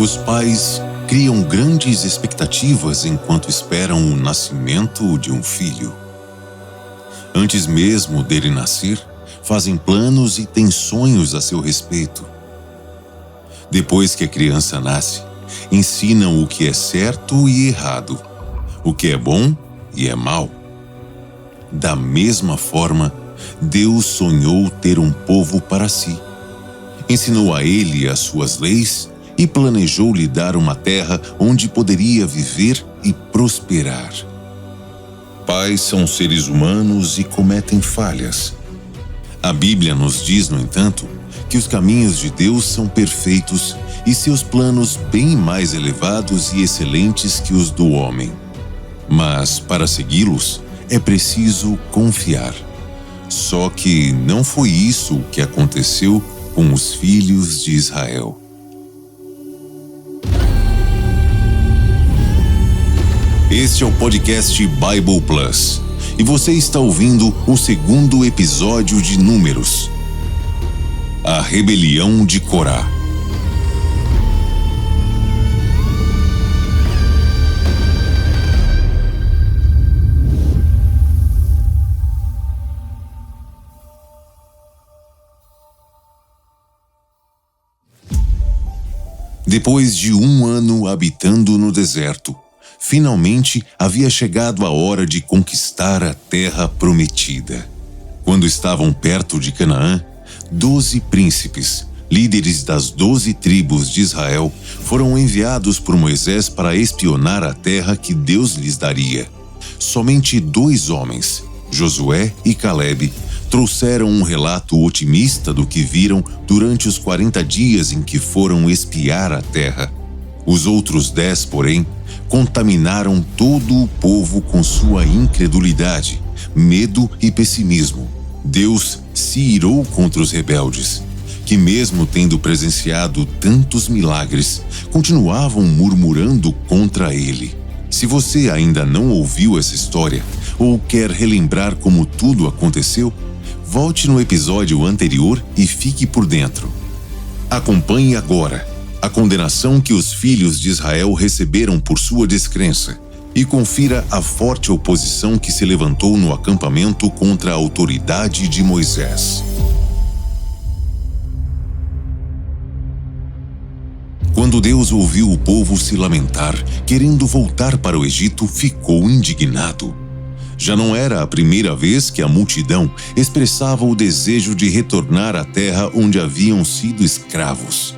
Os pais criam grandes expectativas enquanto esperam o nascimento de um filho. Antes mesmo dele nascer, fazem planos e têm sonhos a seu respeito. Depois que a criança nasce, ensinam o que é certo e errado, o que é bom e é mal. Da mesma forma, Deus sonhou ter um povo para si. Ensinou a ele as suas leis e planejou lhe dar uma terra onde poderia viver e prosperar. Pais são seres humanos e cometem falhas. A Bíblia nos diz, no entanto, que os caminhos de Deus são perfeitos e seus planos bem mais elevados e excelentes que os do homem. Mas, para segui-los, é preciso confiar. Só que não foi isso o que aconteceu com os filhos de Israel. Este é o podcast Bible Plus e você está ouvindo o segundo episódio de Números. A rebelião de Corá. Depois de 1 ano habitando no deserto, finalmente havia chegado a hora de conquistar a terra prometida. Quando estavam perto de Canaã, 12 príncipes, líderes das 12 tribos de Israel, foram enviados por Moisés para espionar a terra que Deus lhes daria. Somente 2 homens, Josué e Calebe, trouxeram um relato otimista do que viram durante os 40 dias em que foram espiar a terra. Os outros 10, porém, contaminaram todo o povo com sua incredulidade, medo e pessimismo. Deus se irou contra os rebeldes, que mesmo tendo presenciado tantos milagres, continuavam murmurando contra ele. Se você ainda não ouviu essa história, ou quer relembrar como tudo aconteceu, volte no episódio anterior e fique por dentro. Acompanhe agora a condenação que os filhos de Israel receberam por sua descrença e confira a forte oposição que se levantou no acampamento contra a autoridade de Moisés. Quando Deus ouviu o povo se lamentar, querendo voltar para o Egito, ficou indignado. Já não era a primeira vez que a multidão expressava o desejo de retornar à terra onde haviam sido escravos.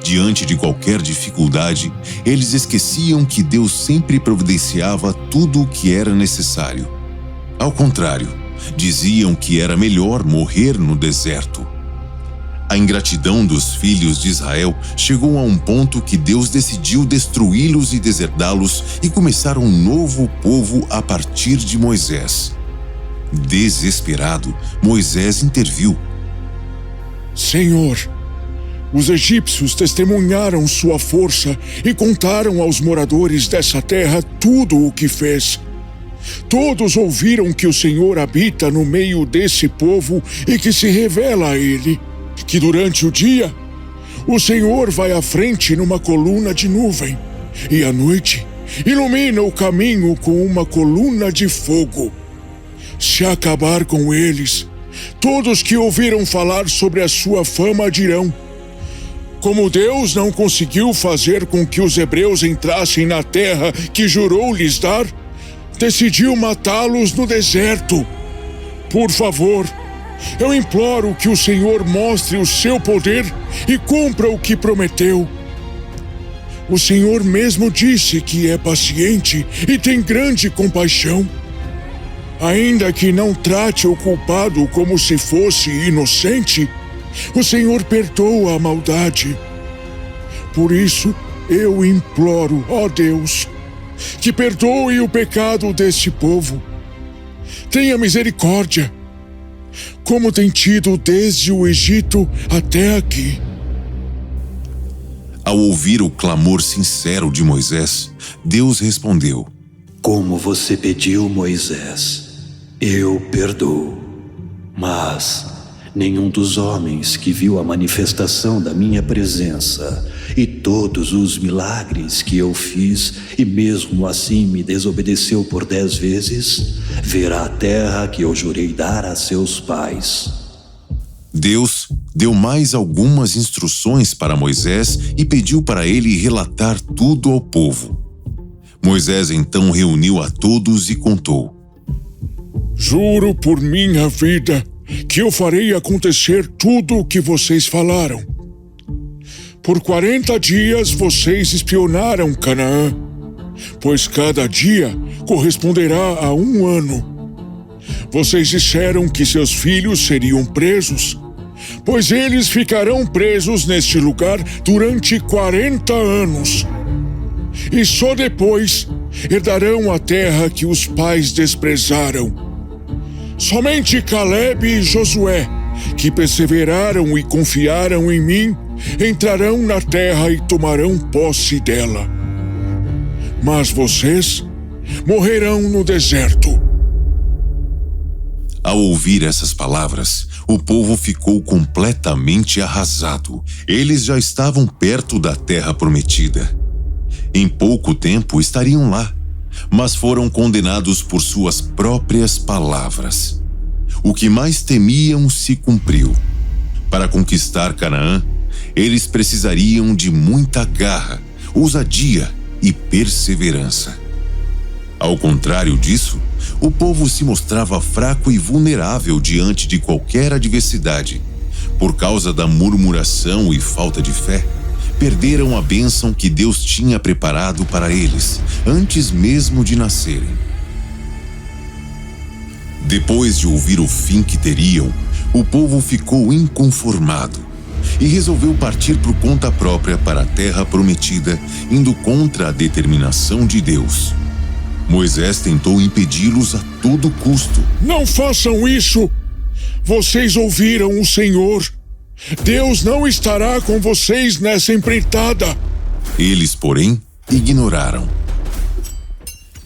Diante de qualquer dificuldade, eles esqueciam que Deus sempre providenciava tudo o que era necessário. Ao contrário, diziam que era melhor morrer no deserto. A ingratidão dos filhos de Israel chegou a um ponto que Deus decidiu destruí-los e deserdá-los e começar um novo povo a partir de Moisés. Desesperado, Moisés interviu. Senhor, os egípcios testemunharam sua força e contaram aos moradores dessa terra tudo o que fez. Todos ouviram que o Senhor habita no meio desse povo e que se revela a ele. Que durante o dia, o Senhor vai à frente numa coluna de nuvem e à noite ilumina o caminho com uma coluna de fogo. Se acabar com eles, todos que ouviram falar sobre a sua fama dirão: como Deus não conseguiu fazer com que os hebreus entrassem na terra que jurou lhes dar, decidiu matá-los no deserto. Por favor, eu imploro que o Senhor mostre o seu poder e cumpra o que prometeu. O Senhor mesmo disse que é paciente e tem grande compaixão. Ainda que não trate o culpado como se fosse inocente, o Senhor perdoa a maldade. Por isso, eu imploro, ó Deus, que perdoe o pecado deste povo. Tenha misericórdia, como tem tido desde o Egito até aqui. Ao ouvir o clamor sincero de Moisés, Deus respondeu: como você pediu, Moisés, eu perdoo. Mas nenhum dos homens que viu a manifestação da minha presença e todos os milagres que eu fiz, e mesmo assim me desobedeceu por 10 vezes, verá a terra que eu jurei dar a seus pais. Deus deu mais algumas instruções para Moisés e pediu para ele relatar tudo ao povo. Moisés então reuniu a todos e contou: Juro por minha vida que eu farei acontecer tudo o que vocês falaram. Por 40 dias vocês espionaram Canaã, pois cada dia corresponderá a 1 ano. Vocês disseram que seus filhos seriam presos, pois eles ficarão presos neste lugar durante 40 anos. E só depois herdarão a terra que os pais desprezaram. Somente Caleb e Josué, que perseveraram e confiaram em mim, entrarão na terra e tomarão posse dela. Mas vocês morrerão no deserto. Ao ouvir essas palavras, o povo ficou completamente arrasado. Eles já estavam perto da terra prometida. Em pouco tempo estariam lá, mas foram condenados por suas próprias palavras. O que mais temiam se cumpriu. Para conquistar Canaã, eles precisariam de muita garra, ousadia e perseverança. Ao contrário disso, o povo se mostrava fraco e vulnerável diante de qualquer adversidade. Por causa da murmuração e falta de fé, perderam a bênção que Deus tinha preparado para eles, antes mesmo de nascerem. Depois de ouvir o fim que teriam, o povo ficou inconformado e resolveu partir por conta própria para a terra prometida, indo contra a determinação de Deus. Moisés tentou impedi-los a todo custo. Não façam isso! Vocês ouviram o Senhor. Deus não estará com vocês nessa empreitada. Eles, porém, ignoraram.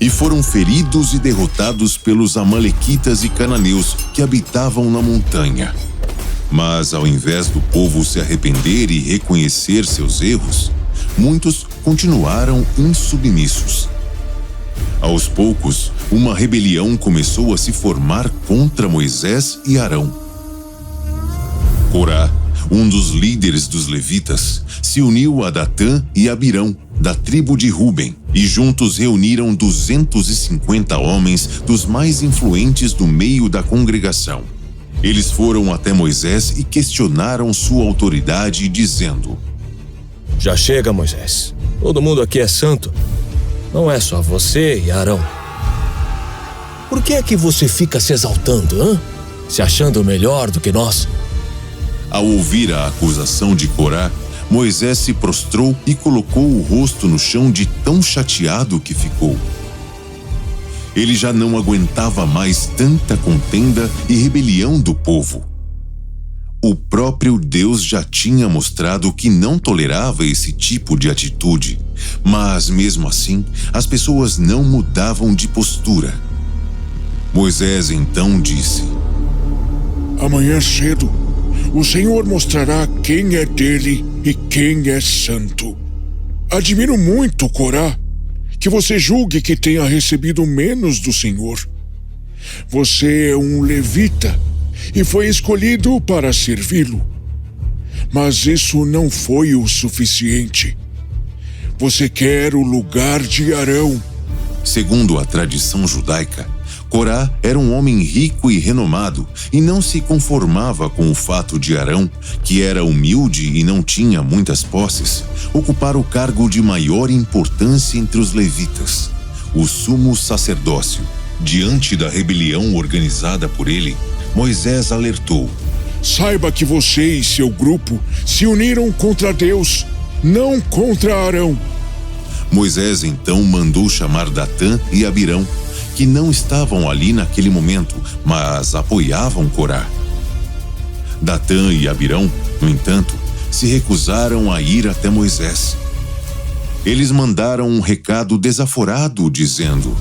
E foram feridos e derrotados pelos amalequitas e cananeus que habitavam na montanha. Mas, ao invés do povo se arrepender e reconhecer seus erros, muitos continuaram insubmissos. Aos poucos, uma rebelião começou a se formar contra Moisés e Arão. Corá, um dos líderes dos levitas, se uniu a Datã e Abirão, da tribo de Ruben, e juntos reuniram 250 homens dos mais influentes do meio da congregação. Eles foram até Moisés e questionaram sua autoridade, dizendo: Já chega, Moisés. Todo mundo aqui é santo. Não é só você e Arão. Por que é que você fica se exaltando, hã? Se achando melhor do que nós? Ao ouvir a acusação de Corá, Moisés se prostrou e colocou o rosto no chão de tão chateado que ficou. Ele já não aguentava mais tanta contenda e rebelião do povo. O próprio Deus já tinha mostrado que não tolerava esse tipo de atitude, mas mesmo assim, as pessoas não mudavam de postura. Moisés então disse: Amanhã cedo, o Senhor mostrará quem é dele e quem é santo. Admiro muito, Corá, que você julgue que tenha recebido menos do Senhor. Você é um levita e foi escolhido para servi-lo. Mas isso não foi o suficiente. Você quer o lugar de Arão. Segundo a tradição judaica, Corá era um homem rico e renomado e não se conformava com o fato de Arão, que era humilde e não tinha muitas posses, ocupar o cargo de maior importância entre os levitas, o sumo sacerdócio. Diante da rebelião organizada por ele, Moisés alertou: Saiba que você e seu grupo se uniram contra Deus, não contra Arão. Moisés então mandou chamar Datã e Abirão, que não estavam ali naquele momento, mas apoiavam Corá. Datã e Abirão, no entanto, se recusaram a ir até Moisés. Eles mandaram um recado desaforado, dizendo: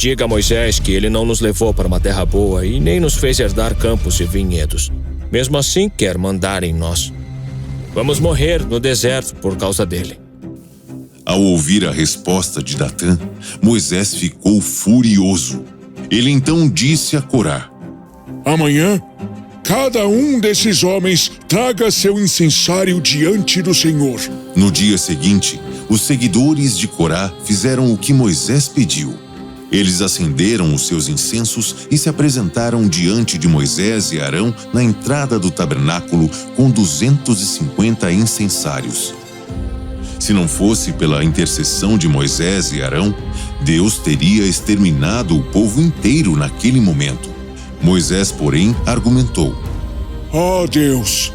Diga a Moisés que ele não nos levou para uma terra boa e nem nos fez herdar campos e vinhedos. Mesmo assim, quer mandar em nós. Vamos morrer no deserto por causa dele. Ao ouvir a resposta de Datã, Moisés ficou furioso. Ele então disse a Corá: Amanhã, cada um desses homens traga seu incensário diante do Senhor. No dia seguinte, os seguidores de Corá fizeram o que Moisés pediu. Eles acenderam os seus incensos e se apresentaram diante de Moisés e Arão na entrada do tabernáculo com 250 incensários. Se não fosse pela intercessão de Moisés e Arão, Deus teria exterminado o povo inteiro naquele momento. Moisés, porém, argumentou: Ó Deus,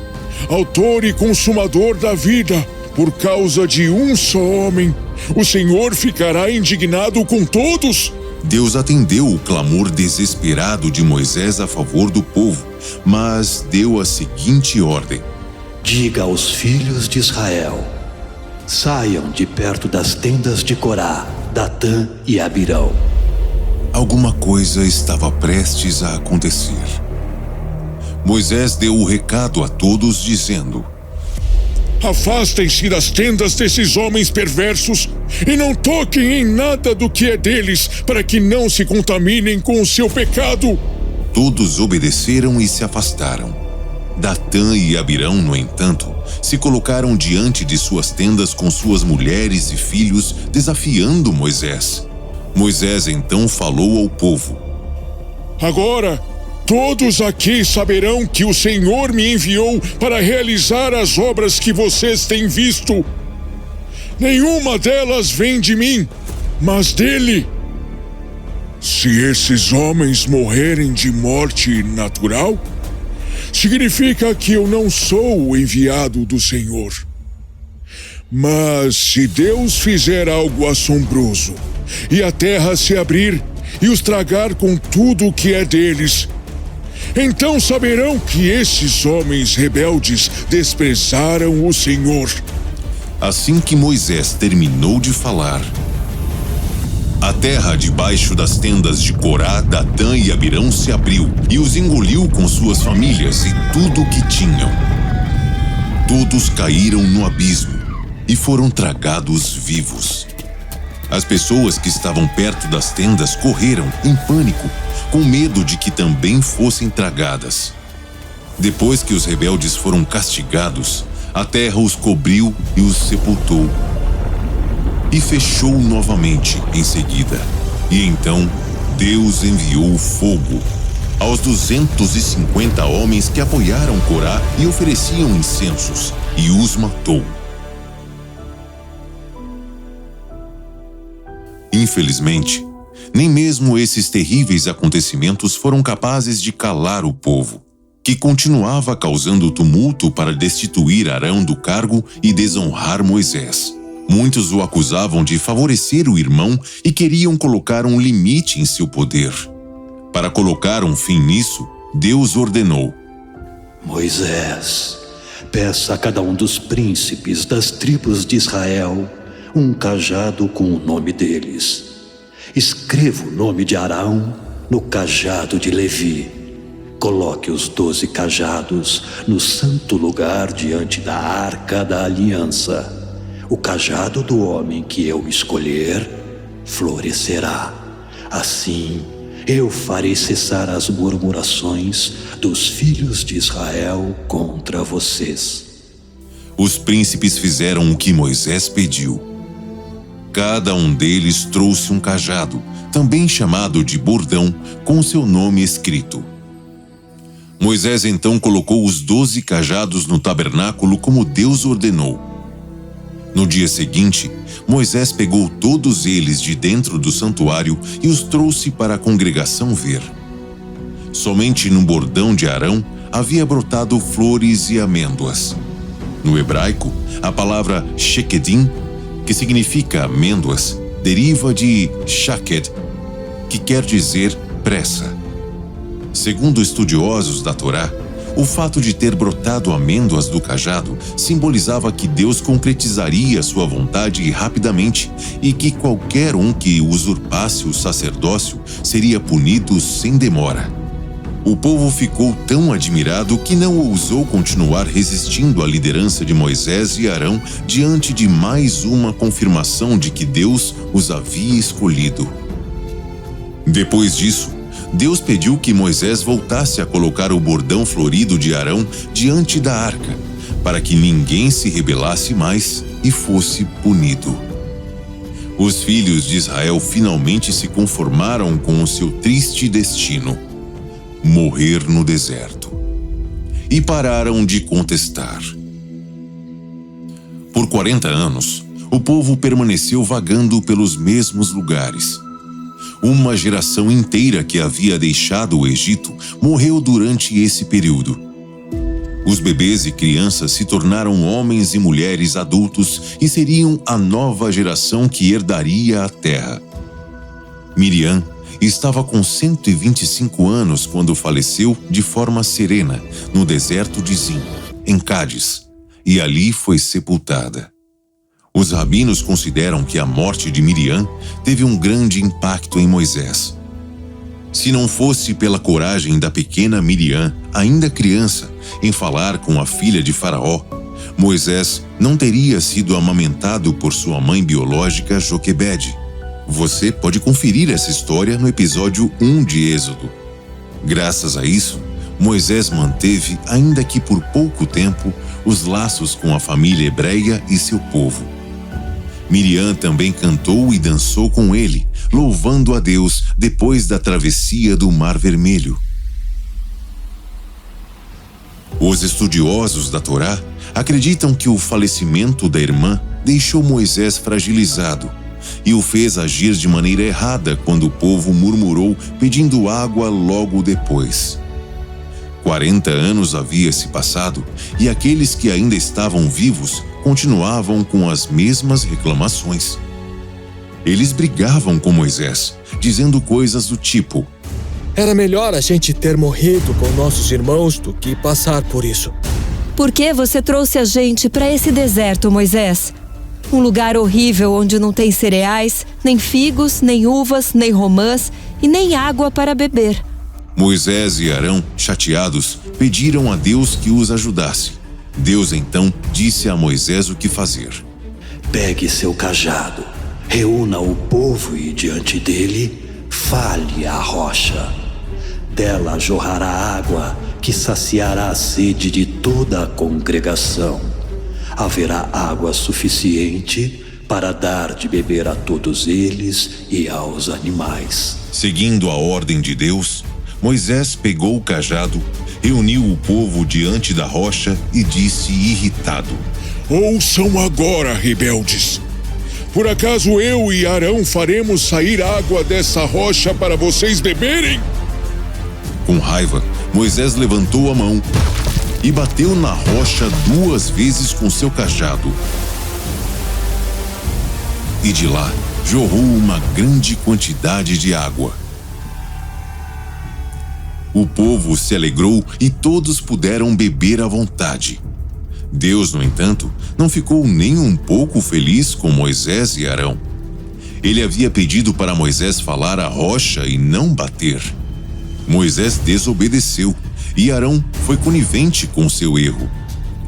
autor e consumador da vida, por causa de um só homem, o Senhor ficará indignado com todos? Deus atendeu o clamor desesperado de Moisés a favor do povo, mas deu a seguinte ordem: Diga aos filhos de Israel: saiam de perto das tendas de Corá, Datã e Abirão. Alguma coisa estava prestes a acontecer. Moisés deu o recado a todos, dizendo: Afastem-se das tendas desses homens perversos e não toquem em nada do que é deles, para que não se contaminem com o seu pecado. Todos obedeceram e se afastaram. Datã e Abirão, no entanto, se colocaram diante de suas tendas com suas mulheres e filhos, desafiando Moisés. Moisés então falou ao povo: Agora, todos aqui saberão que o Senhor me enviou para realizar as obras que vocês têm visto. Nenhuma delas vem de mim, mas dele. Se esses homens morrerem de morte natural, significa que eu não sou o enviado do Senhor. Mas se Deus fizer algo assombroso, e a terra se abrir e os tragar com tudo o que é deles, então saberão que esses homens rebeldes desprezaram o Senhor. Assim que Moisés terminou de falar, a terra debaixo das tendas de Corá, Datã e Abirão se abriu e os engoliu com suas famílias e tudo o que tinham. Todos caíram no abismo e foram tragados vivos. As pessoas que estavam perto das tendas correram em pânico, com medo de que também fossem tragadas. Depois que os rebeldes foram castigados, a terra os cobriu e os sepultou. E fechou novamente em seguida. E então Deus enviou fogo aos 250 homens que apoiaram Corá e ofereciam incensos, e os matou. Infelizmente, nem mesmo esses terríveis acontecimentos foram capazes de calar o povo, que continuava causando tumulto para destituir Arão do cargo e desonrar Moisés. Muitos o acusavam de favorecer o irmão e queriam colocar um limite em seu poder. Para colocar um fim nisso, Deus ordenou: Moisés, peça a cada um dos príncipes das tribos de Israel um cajado com o nome deles. Escreva o nome de Arão no cajado de Levi. Coloque os 12 cajados no santo lugar diante da arca da aliança. O cajado do homem que eu escolher florescerá. Assim, eu farei cessar as murmurações dos filhos de Israel contra vocês. Os príncipes fizeram o que Moisés pediu. Cada um deles trouxe um cajado, também chamado de bordão, com seu nome escrito. Moisés então colocou os 12 cajados no tabernáculo como Deus ordenou. No dia seguinte, Moisés pegou todos eles de dentro do santuário e os trouxe para a congregação ver. Somente no bordão de Arão havia brotado flores e amêndoas. No hebraico, a palavra shekedim, que significa amêndoas, deriva de shaked, que quer dizer pressa. Segundo estudiosos da Torá, o fato de ter brotado amêndoas do cajado simbolizava que Deus concretizaria sua vontade rapidamente e que qualquer um que usurpasse o sacerdócio seria punido sem demora. O povo ficou tão admirado que não ousou continuar resistindo à liderança de Moisés e Arão diante de mais uma confirmação de que Deus os havia escolhido. Depois disso, Deus pediu que Moisés voltasse a colocar o bordão florido de Arão diante da arca, para que ninguém se rebelasse mais e fosse punido. Os filhos de Israel finalmente se conformaram com o seu triste destino: morrer no deserto. E pararam de contestar. Por 40 anos, o povo permaneceu vagando pelos mesmos lugares. Uma geração inteira que havia deixado o Egito morreu durante esse período. Os bebês e crianças se tornaram homens e mulheres adultos e seriam a nova geração que herdaria a terra. Miriam estava com 125 anos quando faleceu de forma serena no deserto de Zin, em Cádiz, e ali foi sepultada. Os rabinos consideram que a morte de Miriam teve um grande impacto em Moisés. Se não fosse pela coragem da pequena Miriam, ainda criança, em falar com a filha de Faraó, Moisés não teria sido amamentado por sua mãe biológica Joquebede. Você pode conferir essa história no episódio 1 de Êxodo. Graças a isso, Moisés manteve, ainda que por pouco tempo, os laços com a família hebreia e seu povo. Miriam também cantou e dançou com ele, louvando a Deus depois da travessia do Mar Vermelho. Os estudiosos da Torá acreditam que o falecimento da irmã deixou Moisés fragilizado e o fez agir de maneira errada quando o povo murmurou pedindo água logo depois. 40 anos havia se passado e aqueles que ainda estavam vivos continuavam com as mesmas reclamações. Eles brigavam com Moisés, dizendo coisas do tipo: era melhor a gente ter morrido com nossos irmãos do que passar por isso. Por que você trouxe a gente para esse deserto, Moisés? Um lugar horrível onde não tem cereais, nem figos, nem uvas, nem romãs e nem água para beber. Moisés e Arão, chateados, pediram a Deus que os ajudasse. Deus então disse a Moisés o que fazer. Pegue seu cajado, reúna o povo e diante dele fale a rocha. Dela jorrará água que saciará a sede de toda a congregação. Haverá água suficiente para dar de beber a todos eles e aos animais. Seguindo a ordem de Deus, Moisés pegou o cajado, reuniu o povo diante da rocha e disse irritado: Ouçam agora, rebeldes! Por acaso eu e Arão faremos sair água dessa rocha para vocês beberem? Com raiva, Moisés levantou a mão e bateu na rocha 2 vezes com seu cajado. E de lá jorrou uma grande quantidade de água. O povo se alegrou e todos puderam beber à vontade. Deus, no entanto, não ficou nem um pouco feliz com Moisés e Arão. Ele havia pedido para Moisés falar à rocha e não bater. Moisés desobedeceu e Arão foi conivente com seu erro.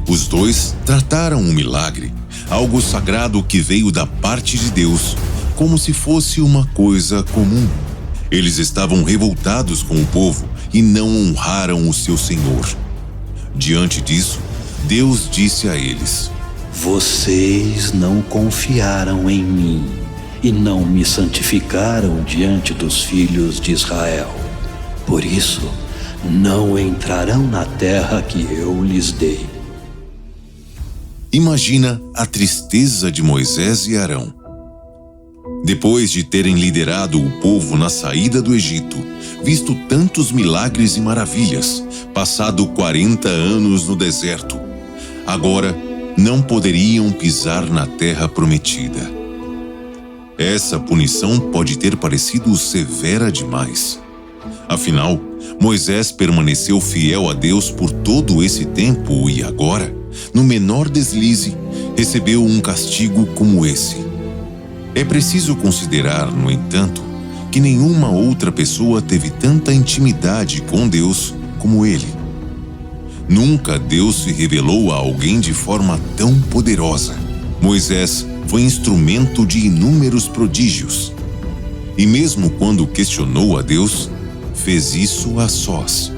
Os dois trataram o milagre, algo sagrado que veio da parte de Deus, como se fosse uma coisa comum. Eles estavam revoltados com o povo e não honraram o seu Senhor. Diante disso, Deus disse a eles: Vocês não confiaram em mim e não me santificaram diante dos filhos de Israel. Por isso, não entrarão na terra que eu lhes dei. Imagina a tristeza de Moisés e Arão. Depois de terem liderado o povo na saída do Egito, visto tantos milagres e maravilhas, passado 40 anos no deserto, agora não poderiam pisar na terra prometida. Essa punição pode ter parecido severa demais. Afinal, Moisés permaneceu fiel a Deus por todo esse tempo e agora, no menor deslize, recebeu um castigo como esse. É preciso considerar, no entanto, que nenhuma outra pessoa teve tanta intimidade com Deus como ele. Nunca Deus se revelou a alguém de forma tão poderosa. Moisés foi instrumento de inúmeros prodígios. E mesmo quando questionou a Deus, fez isso a sós.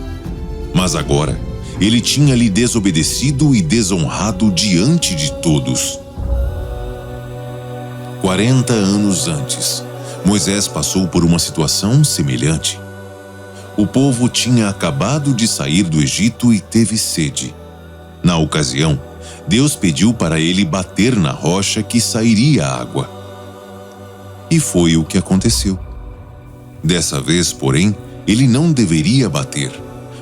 Mas agora, ele tinha lhe desobedecido e desonrado diante de todos. 40 anos antes, Moisés passou por uma situação semelhante. O povo tinha acabado de sair do Egito e teve sede. Na ocasião, Deus pediu para ele bater na rocha que sairia água. E foi o que aconteceu. Dessa vez, porém, ele não deveria bater,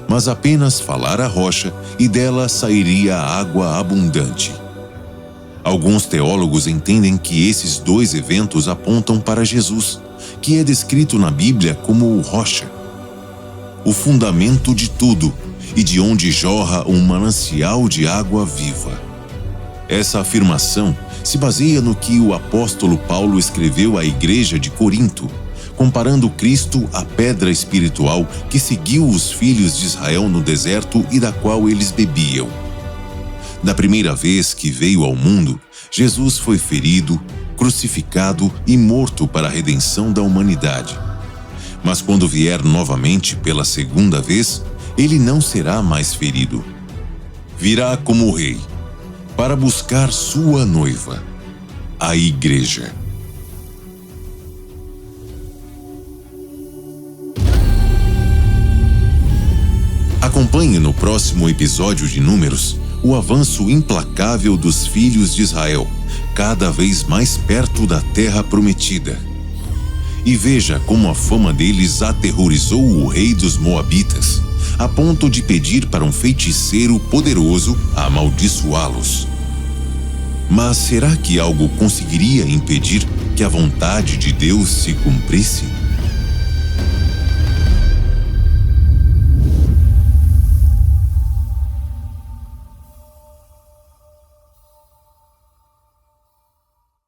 mas apenas falar à rocha e dela sairia água abundante. Alguns teólogos entendem que esses dois eventos apontam para Jesus, que é descrito na Bíblia como o rocha, o fundamento de tudo e de onde jorra um manancial de água viva. Essa afirmação se baseia no que o apóstolo Paulo escreveu à igreja de Corinto, comparando Cristo à pedra espiritual que seguiu os filhos de Israel no deserto e da qual eles bebiam. Da primeira vez que veio ao mundo, Jesus foi ferido, crucificado e morto para a redenção da humanidade. Mas quando vier novamente pela segunda vez, ele não será mais ferido. Virá como rei, para buscar sua noiva, a igreja. Acompanhe no próximo episódio de Números o avanço implacável dos filhos de Israel, cada vez mais perto da terra prometida. E veja como a fama deles aterrorizou o rei dos Moabitas, a ponto de pedir para um feiticeiro poderoso amaldiçoá-los. Mas será que algo conseguiria impedir que a vontade de Deus se cumprisse?